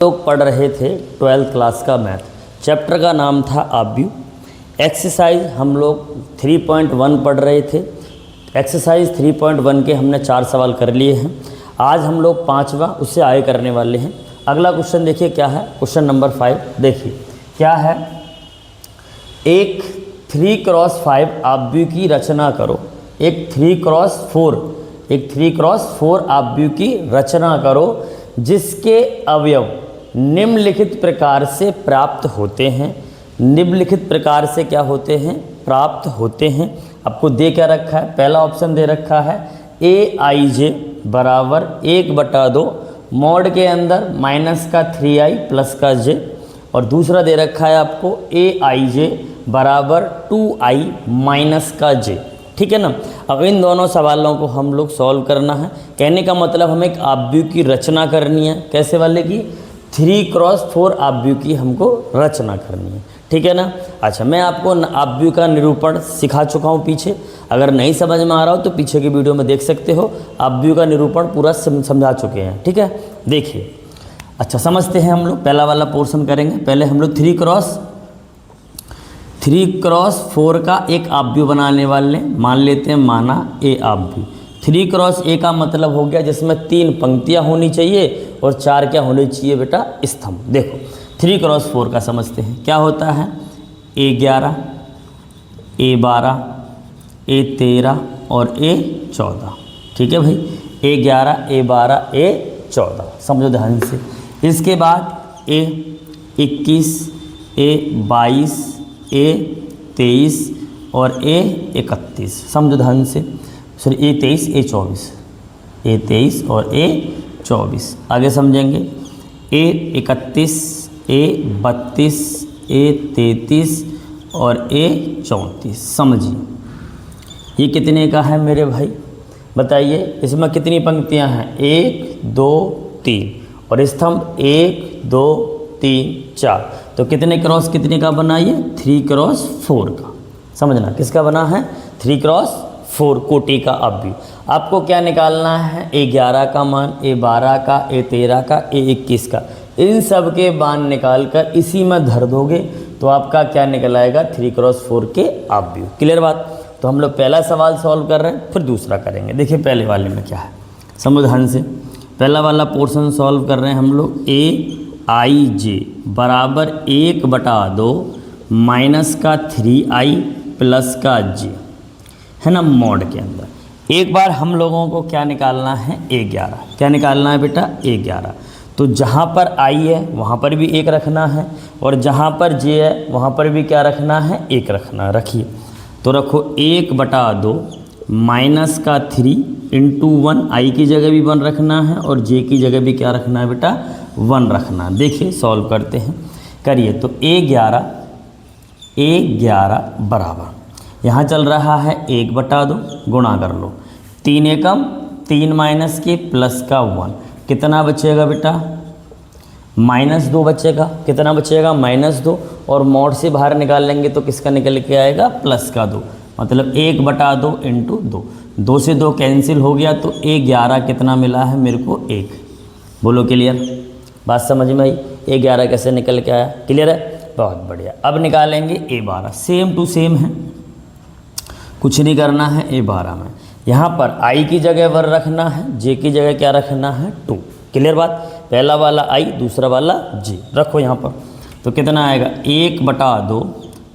लोग पढ़ रहे थे 12th क्लास का मैथ। चैप्टर का नाम था आव्यूह। एक्सरसाइज हम लोग 3.1 पढ़ रहे थे। एक्सरसाइज 3.1 के हमने 4 सवाल कर लिए हैं। आज हम लोग 5वां उससे आगे करने वाले हैं। अगला क्वेश्चन देखिए क्या है। क्वेश्चन नंबर 5 देखिए क्या है। एक 3x5 आव्यूह की रचना करो। एक 3x4 आव्यूह की रचना करो जिसके अवयव निम्नलिखित प्रकार से प्राप्त होते हैं। निम्नलिखित प्रकार से क्या होते हैं? प्राप्त होते हैं। आपको दे क्या रखा है? पहला ऑप्शन दे रखा है aij बराबर 1/2 मॉड के अंदर माइनस का 3i प्लस का j, और दूसरा दे रखा है आपको aij बराबर 2i माइनस का j। ठीक है ना। अब इन दोनों सवालों को हम लोग सॉल्व करना है। कहने का मतलब हमें एक आव्यूह की रचना करनी है। कैसे वाले की? 3x4 आव्यूह की हमको रचना करनी है। ठीक है ना। अच्छा, मैं आपको आव्यूह का निरूपण सिखा चुका हूँ पीछे। अगर नहीं समझ में आ रहा हो तो पीछे की वीडियो में देख सकते हो। आव्यूह का निरूपण पूरा समझा चुके हैं। ठीक है, देखिए। अच्छा, समझते हैं हम लोग। पहला वाला पोर्शन करेंगे। पहले हम लोग 3x4 का एक आव्यूह बनाने वाले मान लेते हैं, माना ए आव्यूह। 3x का मतलब हो गया जिसमें 3 पंक्तियां होनी चाहिए और 4 क्या होनी चाहिए बेटा? स्तंभ। देखो 3x4 का समझते हैं क्या होता है। A11, A12, A13 और A14। ठीक है भाई, A11, A12, A14 समझो ध्यान से। इसके बाद A21, A22, A23 और A31 समझो ध्यान से। सॉरी A23, A24 और A24 आगे समझेंगे। A31, A32, A33 और A34 समझिए। ये कितने का है मेरे भाई? बताइए इसमें कितनी पंक्तियां हैं? 1 2 3 और स्तंभ 1 2 3 4। तो कितने क्रॉस कितने का बना? ये 3x4 का। समझना किसका बना है? 3x4 कोटि का आव्यूह। आपको क्या निकालना है? A11 का मान, A12 का, A13 का, A21 का। इन सब के मान निकाल कर इसी में धर दोगे तो आपका क्या निकल आएगा? 3x4 के आव्यूह। क्लियर बात? तो हम लोग पहला सवाल सॉल्व कर रहे हैं, फिर दूसरा करेंगे। देखिए पहले वाले में क्या है, समझो ध्यान से। पहला वाला पोर्शन सॉल्व कर रहे हैं हम लोग। aij बराबर 1/2 माइनस का 3i प्लस का j है ना, मॉड के अंदर। एक बार हम लोगों को क्या निकालना है? A11। क्या निकालना है बेटा? A11। तो जहाँ पर i है वहाँ पर भी 1 रखना है और जहाँ पर j है वहाँ पर भी क्या रखना है? 1 रखना है। रखिए तो रखो 1/2 माइनस का 3 इंटू 1, i की जगह भी 1 रखना है और j की जगह भी क्या रखना है बेटा? 1 रखना है। देखिए सॉल्व करते हैं, करिए। तो A11 बराबर यहाँ चल रहा है 1/2 गुणा कर लो। 3 एकम 3 माइनस के प्लस का 1 कितना बचेगा बेटा? -2 बचेगा। कितना बचेगा? -2। और मोड से बाहर निकाल लेंगे तो किसका निकल के आएगा? प्लस का 2। मतलब 1/2 इंटू 2। 2 से 2 कैंसिल हो गया तो A11 कितना मिला है मेरे को? 1। बोलो क्लियर? बात समझ में आई? A11 कैसे निकल के आया? क्लियर है? बहुत बढ़िया। अब निकालेंगे A12। सेम टू सेम है, कुछ नहीं करना है। A12 में यहाँ पर i की जगह 1 रखना है, j की जगह क्या रखना है? 2। क्लियर बात? पहला वाला i, दूसरा वाला j रखो यहाँ पर। तो कितना आएगा? 1/2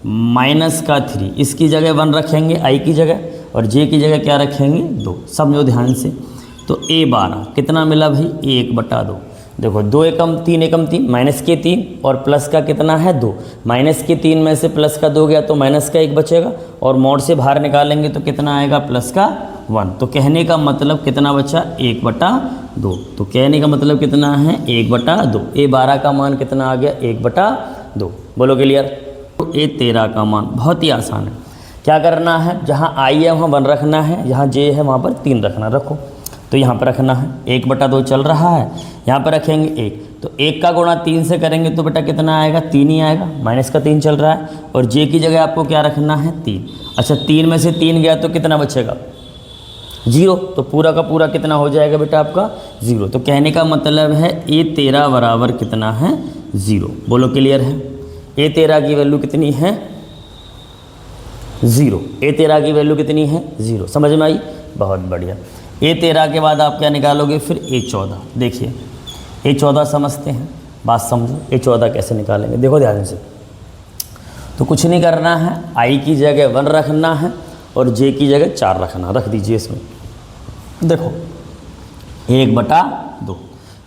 माइनस का 3, इसकी जगह 1 रखेंगे i की जगह और j की जगह क्या रखेंगे? 2। समझो ध्यान से। तो A12 कितना मिला भाई? 1/2। देखो 2 एकम 3 एकम 3 माइनस के 3 और प्लस का कितना है? 2। माइनस के 3 में से प्लस का 2 गया तो माइनस का 1 बचेगा और मोड से बाहर निकालेंगे तो कितना आएगा? प्लस का 1। तो कहने का मतलब कितना बचा? 1/2। तो कहने का मतलब कितना है? 1/2। A12 का मान कितना आ गया? 1/2। बोलो क्लियर? तो A13 का मान बहुत ही आसान है। क्या करना है? जहाँ i है वहाँ 1 रखना है, जहाँ j है वहाँ पर 3 रखना। रखो तो यहाँ पर रखना है। 1/2 चल रहा है, यहाँ पर रखेंगे 1। तो 1 का गुणा 3 से करेंगे तो बेटा कितना आएगा? 3 ही आएगा। माइनस का 3 चल रहा है और j की जगह आपको क्या रखना है? 3। अच्छा 3 में से 3 गया तो कितना बचेगा? 0, तो पूरा का पूरा कितना हो जाएगा बेटा आपका 0। तो कहने का मतलब है a13 बराबर कितना है 0। बोलो क्लियर है। a13 की वैल्यू कितनी है 0। a13 की वैल्यू कितनी है 0। समझ में आई, बहुत बढ़िया। a13 के बाद आप क्या निकालोगे फिर a14। देखिए a14 समझते हैं, बात समझो a14 कैसे निकालेंगे, देखो ध्यान से। तो कुछ नहीं करना है, i की जगह 1 रखना है और j की जगह 4 रखना, रख दीजिए इसमें। देखो 1/2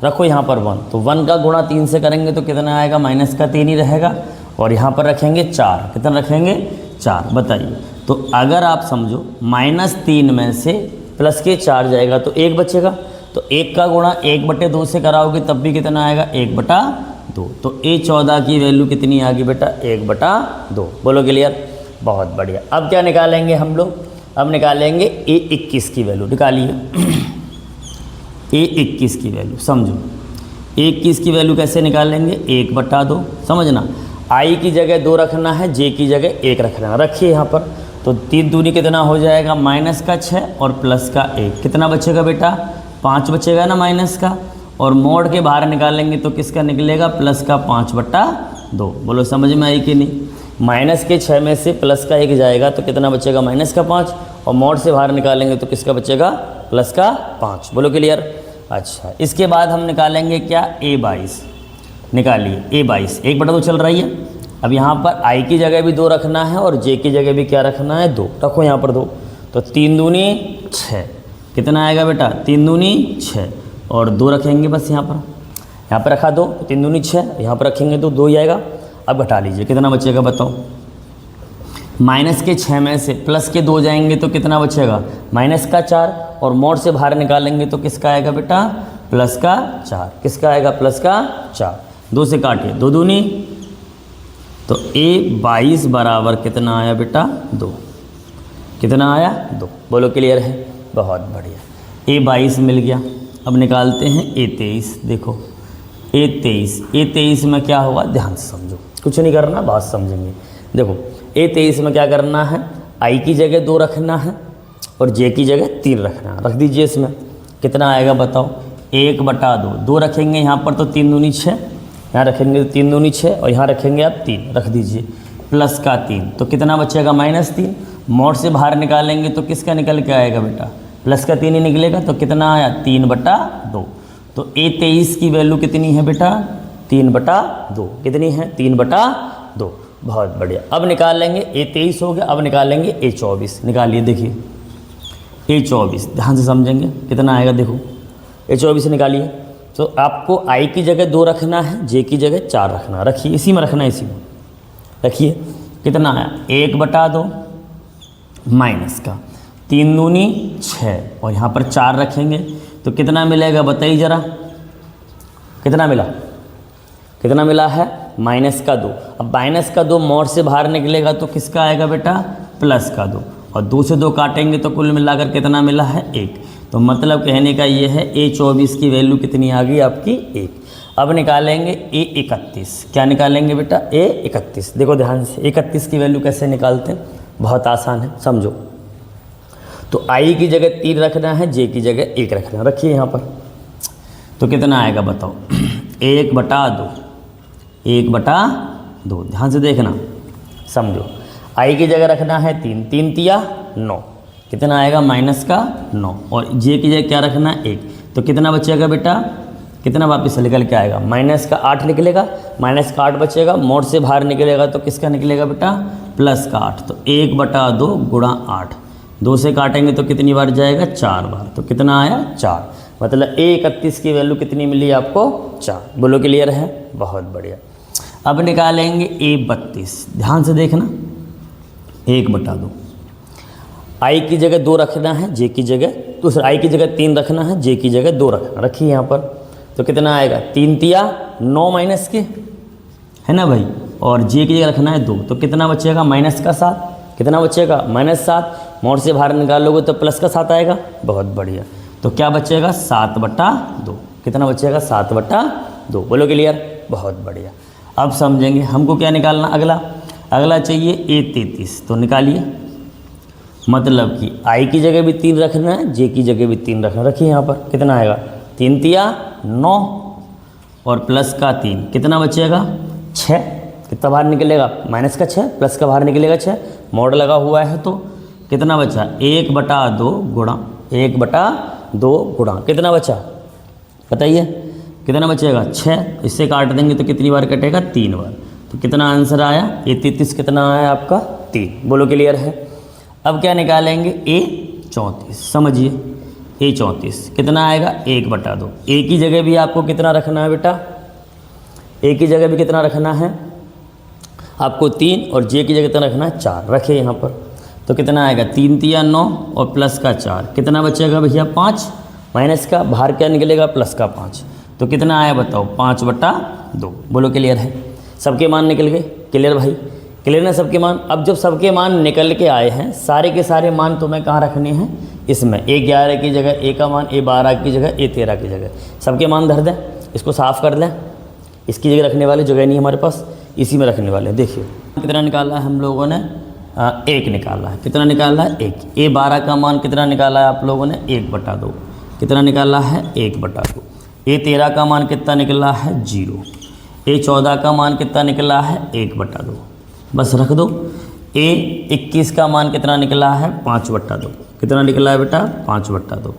रखो यहाँ पर 1, तो 1 का गुणा 3 से करेंगे तो कितना आएगा, माइनस का 3 ही रहेगा। और यहाँ पर रखेंगे 4, कितना रखेंगे 4। बताइए, तो अगर आप समझो -3 में से प्लस के 4 जाएगा तो 1 बचेगा, तो 1 का गुणा 1/2 से कराओगे तब भी कितना आएगा 1/2। तो a14 की वैल्यू कितनी आ गई बेटा 1/2। बोलो क्लियर, बहुत बढ़िया। अब क्या निकालेंगे हम लोग, अब निकालेंगे a21 की वैल्यू। निकालिए a21 की वैल्यू, समझो a21 की वैल्यू कैसे निकालेंगे, 1/2। समझना, i की जगह 2 रखना है, j की जगह 1 रखना है। रखिए यहाँ पर, तो 3 दूनी कितना हो जाएगा, -6 और प्लस का 1, कितना बचेगा बेटा 5 बचेगा ना माइनस का। और मोड़ के बाहर निकालेंगे तो किसका निकलेगा, प्लस का 5/2। बोलो समझ में आई कि नहीं। -6 में से प्लस का 1 जाएगा तो कितना बचेगा, -5, और मोड़ से बाहर निकालेंगे तो किसका बचेगा, प्लस का 5। बोलो क्लियर। अच्छा, इसके बाद हम निकालेंगे क्या, a22। निकालिए a22, 1/2 चल रही है। अब यहाँ पर i की जगह भी 2 रखना है और j की जगह भी क्या रखना है 2। रखो यहाँ पर 2, तो 3 दूनी 6, कितना आएगा बेटा 3 दूनी 6, और 2 रखेंगे बस यहाँ पर रखा 2, 3 दूनी 6, यहाँ पर रखेंगे तो 2 ही आएगा। अब घटा लीजिए कितना बचेगा बताओ, -6 में से प्लस के 2 जाएंगे तो कितना बचेगा, -4, और मोड़ से बाहर निकालेंगे तो किसका आएगा बेटा, प्लस का 4। किसका आएगा, प्लस का 4। 2 से काटिए, 2 दूनी, तो a22 बराबर कितना आया बेटा 2। कितना आया 2। बोलो क्लियर है, बहुत बढ़िया। a22 मिल गया। अब निकालते हैं a23। देखो a23 में क्या होगा, ध्यान से समझो, कुछ नहीं करना, बात समझेंगे। देखो a23 में क्या करना है, i की जगह 2 रखना है और j की जगह 3 रखना है। रख दीजिए इसमें, कितना आएगा बताओ, 1/2। 2 रखेंगे यहाँ पर तो 3 दूनी 6, यहाँ रखेंगे तो 3 दूनी 6, और यहाँ रखेंगे आप 3, रख दीजिए, प्लस का 3, तो कितना बचेगा -3। मोड़ से बाहर निकालेंगे तो किसका निकल के आएगा बेटा, प्लस का 3 ही निकलेगा, तो कितना आया 3/2। तो a23 की वैल्यू कितनी है बेटा 3/2। कितनी है 3/2। बहुत बढ़िया। अब निकालेंगे a23 हो गया, अब निकालेंगे a24। निकालिए, देखिए a24 ध्यान से समझेंगे कितना आएगा। देखो a24 निकालिए, तो आपको i की जगह 2 रखना है, j की जगह 4 रखना। रखिए, इसी में रखना है, इसी में रखिए। कितना आया 1/2 माइनस का 3 दूनी 6, और यहाँ पर 4 रखेंगे तो कितना मिलेगा बताइए ज़रा, कितना मिला, कितना मिला है -2। अब -2 मोड़ से बाहर निकलेगा तो किसका आएगा बेटा, प्लस का 2, और 2 से 2 काटेंगे तो कुल मिलाकर कितना मिला है 1। तो मतलब कहने का ये है a24 की वैल्यू कितनी आ गई आपकी 1। अब निकालेंगे a31। क्या निकालेंगे बेटा a31। देखो ध्यान से, 31 की वैल्यू कैसे निकालते हैं, बहुत आसान है, समझो। तो i की जगह 3 रखना है, j की जगह 1 रखना। रखिए यहाँ पर, तो कितना आएगा बताओ 1/2। 1/2, ध्यान से देखना, समझो। i की जगह रखना है 3, 3 तिया 9, कितना आएगा -9, और j की जगह क्या रखना है 1, तो कितना बचेगा बेटा, कितना वापस निकल के आएगा -8 निकलेगा, -8 बचेगा, मोड़ से बाहर निकलेगा तो किसका निकलेगा बेटा, प्लस का 8। तो 1/2 गुणा 8, 2 से काटेंगे तो कितनी बार जाएगा 4 बार, तो कितना आया 4। मतलब a31 की वैल्यू कितनी मिली आपको 4। बोलो क्लियर है, बहुत बढ़िया। अब निकालेंगे a32। ध्यान से देखना, 1/2, i की जगह 2 रखना है, j की जगह दूसरा, i की जगह 3 रखना है, j की जगह 2 रखना। रखिए यहाँ पर, तो कितना आएगा 3 तिया 9 माइनस के, है ना भाई, और j की जगह रखना है 2, तो कितना बचेगा -7। कितना बचेगा -7, मोड़ से बाहर निकालोगे तो प्लस का 7 आएगा। बहुत बढ़िया, तो क्या बचेगा 7/2। कितना बचेगा 7/2। बोलो क्लियर, बहुत बढ़िया। अब समझेंगे हमको क्या निकालना, अगला चाहिए a33। तो निकालिए, मतलब कि आई की जगह भी 3 रखना है, जे की जगह भी 3 रखना। रखिए यहाँ पर कितना आएगा, 3 तिया 9 और प्लस का 3 कितना बचेगा 6। कितना बाहर निकलेगा, माइनस का 6 प्लस का बाहर निकलेगा 6, मोड लगा हुआ है तो कितना बचा 1/2 गुणा 1/2 गुणा कितना बचा बताइए, कितना बचेगा 6। इससे काट देंगे तो कितनी बार कटेगा 3 बार। तो कितना आंसर आया, ये 33 कितना आया आपका 3। बोलो क्लियर है। अब क्या निकालेंगे, A34 समझिए, A34 कितना आएगा 1/2। ए की जगह भी आपको कितना रखना है बेटा, ए की जगह भी कितना रखना है आपको 3 और जे की जगह कितना रखना है 4। रखे यहाँ पर तो कितना आएगा 3 तिया 9 और प्लस का 4 कितना बचेगा भैया 5, माइनस का बाहर क्या निकलेगा प्लस का 5। तो कितना आया बताओ 5/2। बोलो क्लियर है, सबके मान निकल गए। क्लियर भाई, क्लियर ना सबके मान। अब जब सबके मान निकल के आए हैं, सारे के सारे मान तुम्हें कहाँ रखने हैं, इसमें A11 की जगह A का मान, A12 की जगह A13 की जगह सबके मान धर दें। इसको साफ़ कर लें, इसकी जगह रखने वाली जगह नहीं हमारे पास, इसी में रखने वाले। देखिए कितना निकाला है हम लोगों ने, 1 निकाला है। कितना निकाला है 1। A12 का मान कितना निकाला है आप लोगों ने 1/2। कितना निकाला है 1/2। A13 का मान कितना निकला है 0। A14 का मान कितना निकला है 1/2, बस रख दो। A21 का मान कितना निकला है 5/2। कितना निकला है बेटा 5/2।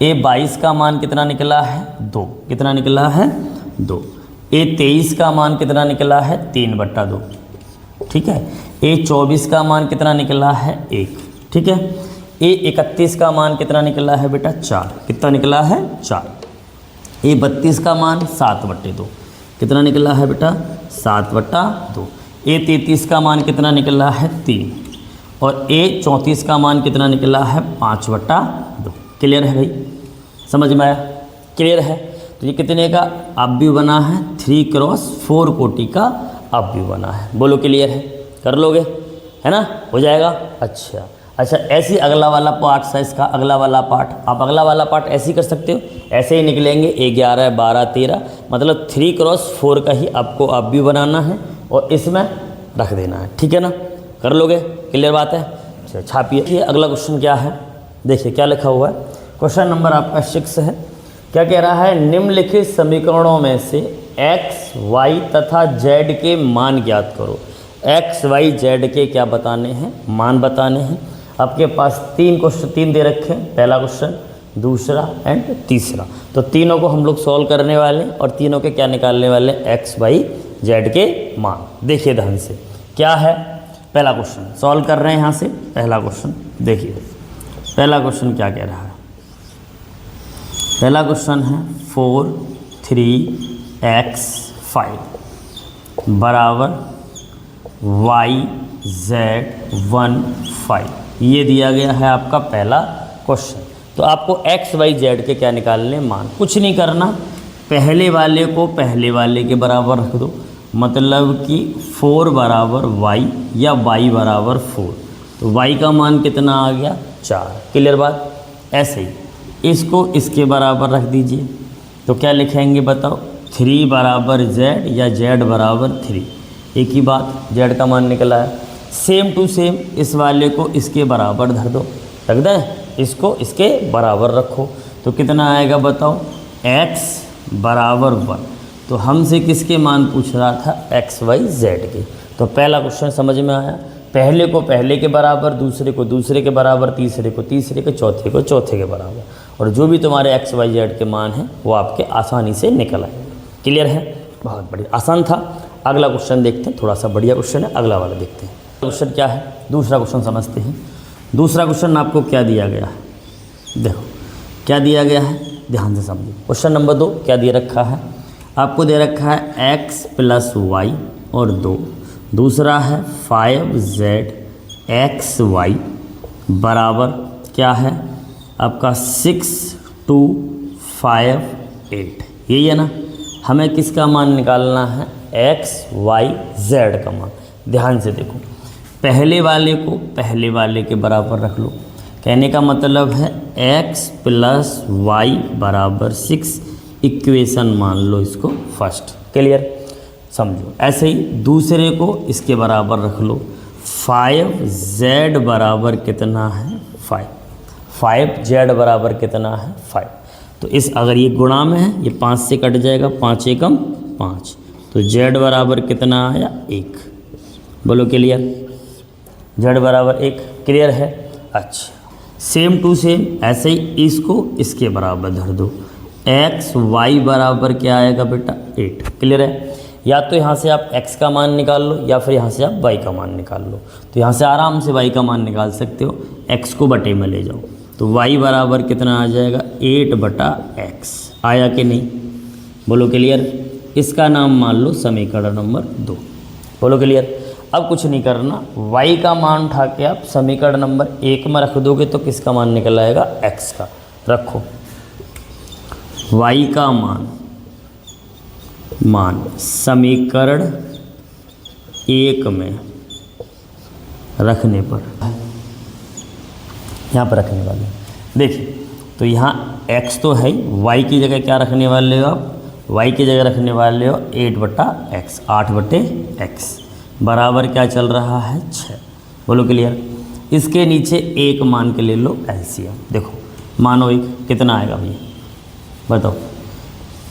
A22 का मान कितना निकला है 2। कितना निकला है 2। A23 का मान कितना निकला है 3/2। ठीक है। A24 का मान कितना निकला है 1। ठीक है। A31 का मान कितना निकला है बेटा 4। कितना निकला है 4। A32 का मान 7/2। कितना निकला है बेटा 7/2। A33 का मान कितना निकला है 3 और A34 का मान कितना निकला है 5/2। क्लियर है भाई, समझ में आया, क्लियर है। तो ये कितने का अवयव बना है 3x4 कोटि का अवयव बना है। बोलो क्लियर है, कर लोगे है ना, हो जाएगा। अच्छा अच्छा, ऐसे अगला वाला पार्ट है इसका, अगला वाला पार्ट आप अगला वाला पार्ट ऐसे ही कर सकते हो, ऐसे ही निकलेंगे 11 12 13, मतलब 3x4 का ही आपको अवयव बनाना है और इसमें रख देना है। ठीक है ना, कर लोगे, क्लियर बात है। अच्छा छापिए। ये अगला क्वेश्चन क्या है, देखिए क्या लिखा हुआ है। क्वेश्चन नंबर आपका 6 है। क्या कह रहा है, निम्नलिखित समीकरणों में से x, y तथा z के मान ज्ञात करो। x, y, z के क्या बताने हैं, मान बताने हैं। आपके पास 3 क्वेश्चन 3 दे रखे हैं, पहला क्वेश्चन, दूसरा एंड तीसरा। तो तीनों को हम लोग सॉल्व करने वाले और तीनों के क्या निकालने वाले, x, y, z के मान। देखिए ध्यान से क्या है, पहला क्वेश्चन सॉल्व कर रहे हैं यहाँ से। पहला क्वेश्चन देखिए, पहला क्वेश्चन क्या कह रहा है। पहला क्वेश्चन है 4 3x 5 बराबर y z 1 5, ये दिया गया है आपका पहला क्वेश्चन। तो आपको x y z के क्या निकालने, मान। कुछ नहीं करना, पहले वाले को पहले वाले के बराबर रख दो, मतलब कि 4 बराबर y या y बराबर 4। तो y का मान कितना आ गया 4। क्लियर बात। ऐसे ही इसको इसके बराबर रख दीजिए, तो क्या लिखेंगे बताओ, 3 बराबर z या z बराबर 3। एक ही बात, z का मान निकला है। सेम टू सेम इस वाले को इसके बराबर धर दो, रख दें, इसको इसके बराबर रखो। तो कितना आएगा बताओ, x बराबर 1। तो हमसे किसके मान पूछ रहा था, x y z के। तो पहला क्वेश्चन समझ में आया, पहले को पहले के बराबर, दूसरे को दूसरे के बराबर, तीसरे को तीसरे के, चौथे को चौथे के बराबर, और जो भी तुम्हारे x y z के मान हैं वो आपके आसानी से निकल आएंगे। क्लियर है, बहुत बढ़िया, आसान था। अगला क्वेश्चन देखते हैं, थोड़ा सा बढ़िया क्वेश्चन है, अगला वाला देखते हैं। क्वेश्चन क्या है, दूसरा क्वेश्चन समझते हैं। दूसरा क्वेश्चन आपको क्या दिया गया है, देखो क्या दिया गया है, ध्यान से समझो। क्वेश्चन नंबर 2 क्या दे रखा है, आपको दे रखा है x प्लस y और 2, दूसरा है 5z x y बराबर क्या है आपका 6 2 5 8। यही है ना, हमें किसका मान निकालना है, x y z का मान। ध्यान से देखो, पहले वाले को पहले वाले के बराबर रख लो, कहने का मतलब है x प्लस y बराबर 6, इक्वेशन मान लो इसको फर्स्ट। क्लियर, समझो। ऐसे ही दूसरे को इसके बराबर रख लो, 5z बराबर कितना है 5। 5 जेड बराबर कितना है 5। तो इस अगर ये गुणा में है ये 5 से कट जाएगा, 5 एकम 5, तो जेड बराबर कितना आया 1। बोलो क्लियर, जेड बराबर 1। क्लियर है। अच्छा सेम टू सेम ऐसे ही इसको इसके बराबर धर दो, एक्स वाई बराबर क्या आएगा बेटा 8। क्लियर है। या तो यहाँ से आप x का मान निकाल लो या फिर यहाँ से आप y का मान निकाल लो। तो यहाँ से आराम से y का मान निकाल सकते हो, x को बटे में ले जाओ तो y बराबर कितना आ जाएगा 8/x। आया कि नहीं, बोलो क्लियर। इसका नाम मान लो समीकरण नंबर 2। बोलो क्लियर। अब कुछ नहीं करना, y का मान उठा के आप समीकरण नंबर 1 में रख दोगे तो किसका मान निकल आएगा x का। रखो y का मान समीकरण 1 में रखने पर, यहाँ पर रखने वाले देखिए, तो यहाँ x तो है ही, y की जगह क्या रखने वाले हो आप, y की जगह रखने वाले हो 8/x, 8/x बराबर क्या चल रहा है 6। बोलो क्लियर। इसके नीचे एक मान के ले लो एलसीएम। देखो मानो एक कितना आएगा भैया बताओ,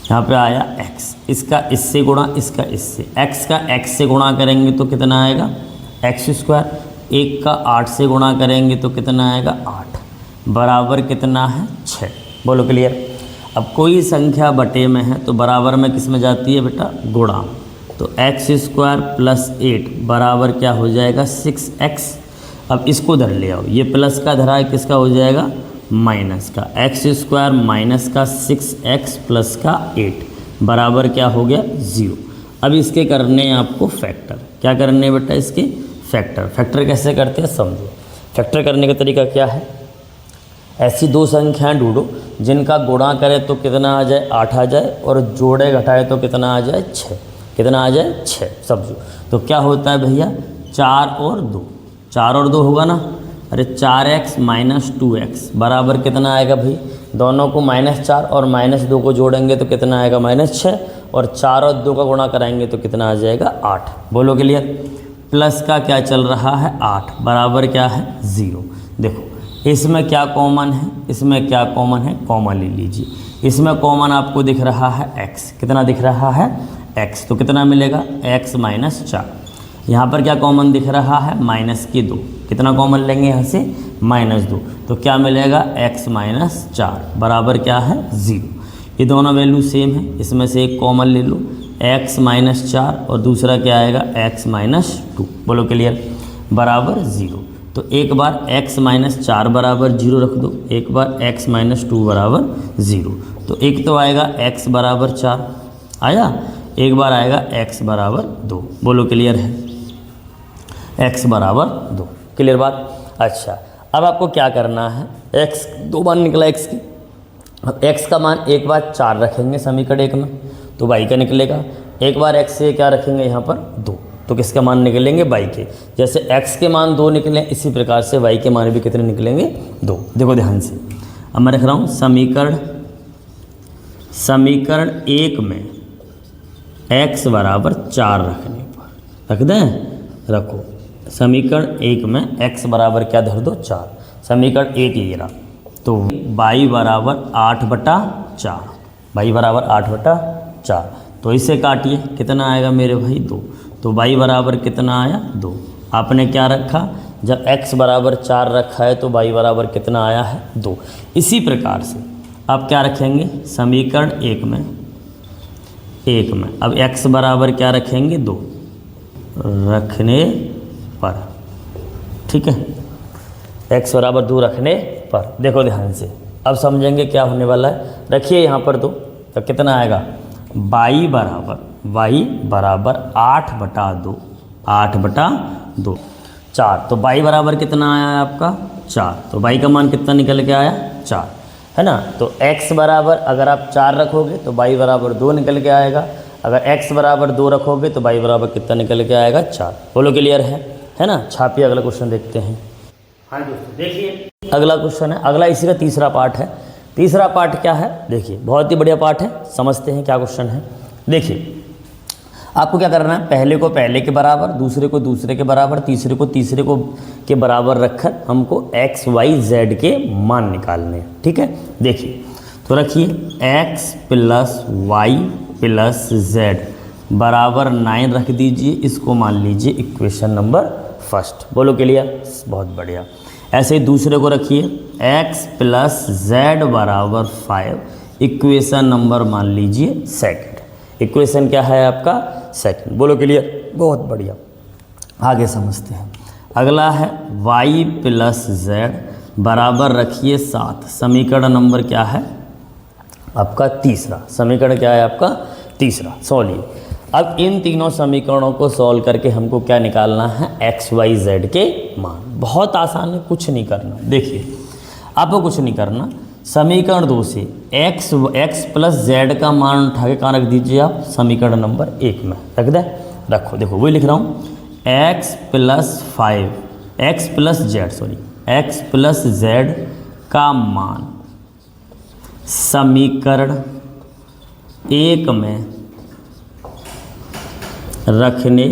यहाँ पे आया x, इसका इससे गुणा, इसका इससे, x का x से गुणा करेंगे तो कितना आएगा x², 1 का 8 से गुणा करेंगे तो कितना आएगा 8, बराबर कितना है 6। बोलो क्लियर। अब कोई संख्या बटे में है तो बराबर में किस में जाती है बेटा गुणा, तो x² + 8 बराबर क्या हो जाएगा 6x। अब इसको धर ले आओ, ये प्लस का धरा है किसका हो जाएगा माइनस का, x² माइनस का 6x प्लस का 8 बराबर क्या हो गया 0। अब इसके करने हैं आपको फैक्टर। क्या करने हैं बेटा इसके फैक्टर। फैक्टर कैसे करते हैं समझो। फैक्टर करने का तरीका क्या है, ऐसी दो संख्याएं ढूंढो जिनका गुणा करे तो कितना आ जाए 8 आ जाए, और जोड़े घटाए तो कितना आ जाए 6, कितना आ जाए 6। समझो तो क्या होता है भैया 4 और 2, 4 और 2 होगा ना, अरे 4x - 2x बराबर कितना आएगा भाई, दोनों को -4 और -2 को जोड़ेंगे तो कितना आएगा -6, और 4 और 2 का गुणा कराएंगे तो कितना आ जाएगा 8। बोलो क्लियर। प्लस का क्या चल रहा है 8 बराबर क्या है 0। देखो इसमें क्या कॉमन है, इसमें क्या कॉमन है, कॉमन ले लीजिए। इसमें कॉमन आपको दिख रहा है x, कितना दिख रहा है x, तो कितना मिलेगा x - 4। यहाँ पर क्या कॉमन दिख रहा है -2, कितना कॉमन लेंगे यहाँ से -2, तो क्या मिलेगा x - 4 बराबर क्या है 0। ये दोनों वैल्यू सेम है, इसमें से एक कॉमन ले लो x - 4 और दूसरा क्या आएगा x - 2। बोलो क्लियर, बराबर 0। तो एक बार x - 4 बराबर 0 रख दो, एक बार x - 2 बराबर 0। तो एक तो आएगा x बराबर 4 आया, एक बार आएगा x बराबर 2। बोलो क्लियर है, x बराबर 2। क्लियर बात। अच्छा अब आपको क्या करना है, x 2 बार निकला x की, अब x का मान एक बार 4 रखेंगे समीकरण 1 में तो y का निकलेगा, एक बार x से क्या रखेंगे यहाँ पर 2, तो किसका मान निकलेंगे y के। जैसे x के मान 2 निकले इसी प्रकार से y के मान भी कितने निकलेंगे 2। देखो ध्यान से, अब मैं रख रहा हूँ समीकरण 1 में x बराबर 4 रखने पर, रख दें, रखो समीकरण 1 में x बराबर क्या धर दो 4, समीकरण 1 ये रहा, तो y बराबर 8/4, y बराबर 8/4, तो इसे काटिए कितना आएगा मेरे भाई 2, तो y बराबर कितना आया 2। आपने क्या रखा, जब x बराबर 4 रखा है तो y बराबर कितना आया है 2। इसी प्रकार से आप क्या रखेंगे समीकरण 1 में अब x बराबर क्या रखेंगे 2 रखने पर, ठीक है, x बराबर 2 रखने पर। देखो ध्यान से अब समझेंगे क्या होने वाला है। रखिए यहाँ पर 2, तो कितना आएगा y बराबर 8/2, 8/2 4, तो y बराबर कितना आया है आपका 4, तो y का मान कितना निकल के आया 4 है ना। तो x बराबर अगर आप 4 रखोगे तो y बराबर 2 निकल के आएगा, अगर x बराबर 2 रखोगे तो y बराबर कितना निकल के आएगा 4। बोलो क्लियर है ना। छापिए, अगला क्वेश्चन देखते हैं। हाँ दोस्तों देखिए अगला क्वेश्चन है, अगला इसी का तीसरा पार्ट है। तीसरा पार्ट क्या है देखिए, बहुत ही बढ़िया पार्ट है, समझते हैं क्या क्वेश्चन है। देखिए आपको क्या करना है, पहले को पहले के बराबर, दूसरे को दूसरे के बराबर, तीसरे को तीसरे को के बराबर रखकर हमको x y z के मान निकालने हैं। ठीक है, देखिए तो रखिए x plus Y plus Z बराबर 9 रख दीजिए, इसको मान लीजिए इक्वेशन नंबर फर्स्ट। बोलो क्लियर, बहुत बढ़िया। ऐसे ही दूसरे को रखिए x प्लस जेड बराबर 5, इक्वेशन नंबर मान लीजिए सेकंड। इक्वेशन क्या है आपका, सेकंड। बोलो क्लियर, बहुत बढ़िया। आगे समझते हैं। अगला है y प्लस जेड बराबर रखिए 7, समीकरण नंबर क्या है आपका तीसरा। समीकरण क्या है आपका तीसरा, सॉल्व। अब इन तीनों समीकरणों को सॉल्व करके हमको क्या निकालना है, x y z के मान। बहुत आसान है, कुछ नहीं करना। देखिए आपको कुछ नहीं करना, समीकरण 2 से x प्लस जेड का मान उठा के कहाँ रख दीजिए आप, समीकरण नंबर 1 में रख दे। रखो, देखो वही लिख रहा हूँ, x plus 5 x plus Z sorry x plus Z का मान समीकरण 1 में रखने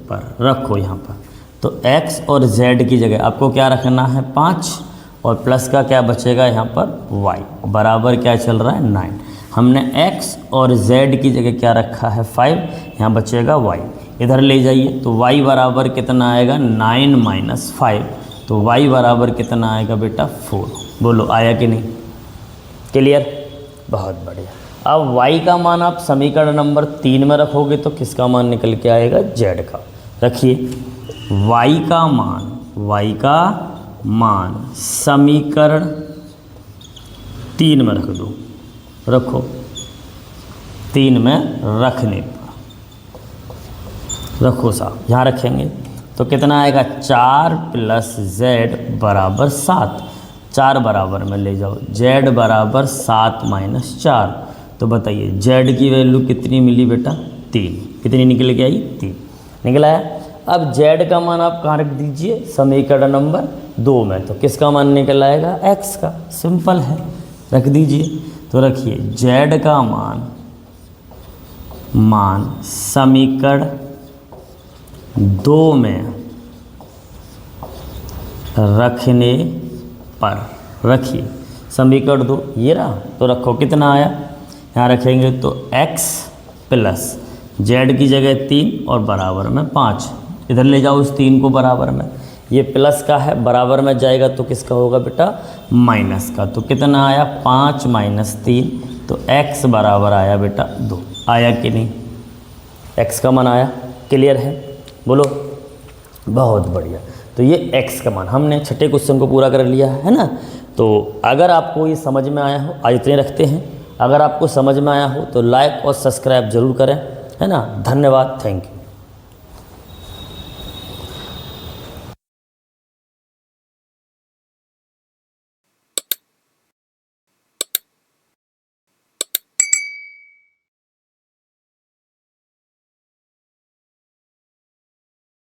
पर, रखो यहाँ पर तो x और z की जगह आपको क्या रखना है 5, और प्लस का क्या बचेगा यहाँ पर y बराबर क्या चल रहा है 9। हमने x और z की जगह क्या रखा है 5, यहाँ बचेगा y। इधर ले जाइए तो y बराबर कितना आएगा 9 माइनस 5, तो y बराबर कितना आएगा बेटा 4। बोलो आया कि नहीं, क्लियर, बहुत बढ़िया। अब y का मान आप समीकरण नंबर 3 में रखोगे तो किसका मान निकल के आएगा, z का। रखिए y का मान समीकरण 3 में रख दो, रखो 3 में रखने पर रखो साहब, यहाँ रखेंगे तो कितना आएगा 4 प्लस z बराबर 7, 4 बराबर में ले जाओ, z बराबर 7 माइनस 4, तो बताइए z की वैल्यू कितनी मिली बेटा 3। कितनी निकल के आई, 3 निकला है। अब z का मान आप कहाँ रख दीजिए, समीकरण नंबर 2 में, तो किसका मान निकल आएगा x का। सिंपल है, रख दीजिए। तो रखिए z का मान समीकरण 2 में रखने पर, रखिए समीकरण 2 ये रहा, तो रखो कितना आया, यहाँ रखेंगे तो x प्लस z की जगह 3 और बराबर में 5, इधर ले जाओ इस 3 को बराबर में, ये प्लस का है बराबर में जाएगा तो किसका होगा बेटा माइनस का, तो कितना आया 5 माइनस 3, तो x बराबर आया बेटा 2। आया कि नहीं, x का मान आया, क्लियर है, बोलो बहुत बढ़िया। तो ये x का मान हमने छठे क्वेश्चन को पूरा कर लिया है ना। तो अगर आपको ये समझ में आया हो, आज इतने रखते हैं, अगर आपको समझ में आया हो तो लाइक और सब्सक्राइब जरूर करें, है ना। धन्यवाद, थैंक यू।